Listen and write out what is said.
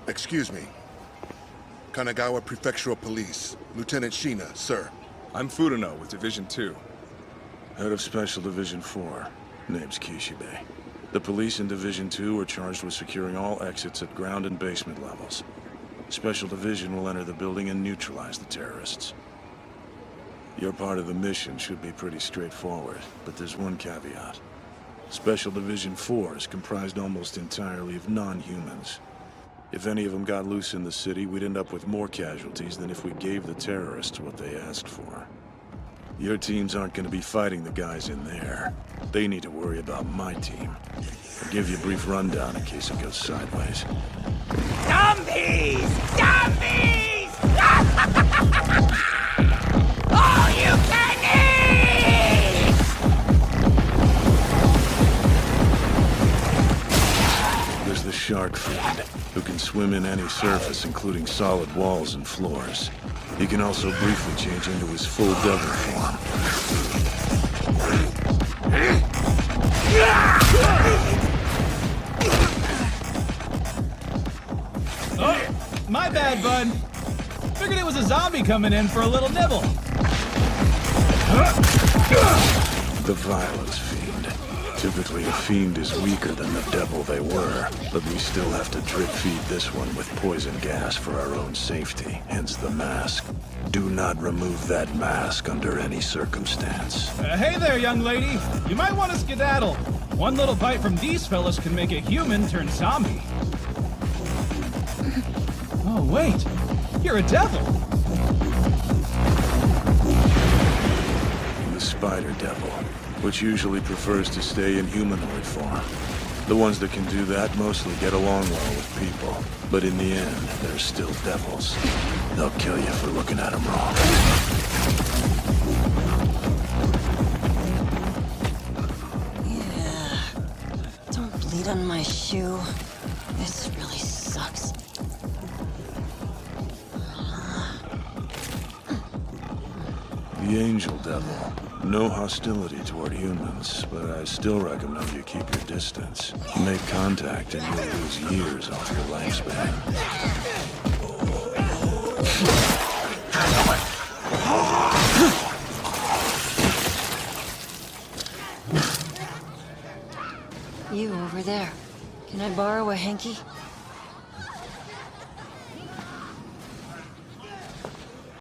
Excuse me. Kanagawa Prefectural Police. Lieutenant Shina, sir. I'm Furuno with Division 2. Head of Special Division 4. Name's Kishibe. The police in Division 2 are charged with securing all exits at ground and basement levels. Special Division will enter the building and neutralize the terrorists. Your part of the mission should be pretty straightforward, but there's one caveat. Special Division 4 is comprised almost entirely of non-humans. If any of them got loose in the city, we'd end up with more casualties than if we gave the terrorists what they asked for. Your teams aren't going to be fighting the guys in there. They need to worry about my team. I'll give you a brief rundown in case it goes sideways. Zombies! Zombies! All you can eat! There's the Shark Fiend, who can swim in any surface, including solid walls and floors. He can also briefly change into his full devil form. Oh, my bad, bud. Figured it was a zombie coming in for a little nibble. The Violence Fiend. Typically, a fiend is weaker than the devil they were, but we still have to drip feed this one with poison gas for our own safety, hence the mask. Do not remove that mask under any circumstance. Hey there, young lady. You might want to skedaddle. One little bite from these fellas can make a human turn zombie. Oh, wait. You're a devil. The Spider Devil, which usually prefers to stay in humanoid form. The ones that can do that mostly get along well with people, but in the end, they're still devils. They'll kill you for looking at them wrong. Yeah. Don't bleed on my shoe. This really sucks. The Angel Devil. No hostility toward humans, but I still recommend you keep your distance. Make contact and you'll lose years off your lifespan. You over there. Can I borrow a hanky?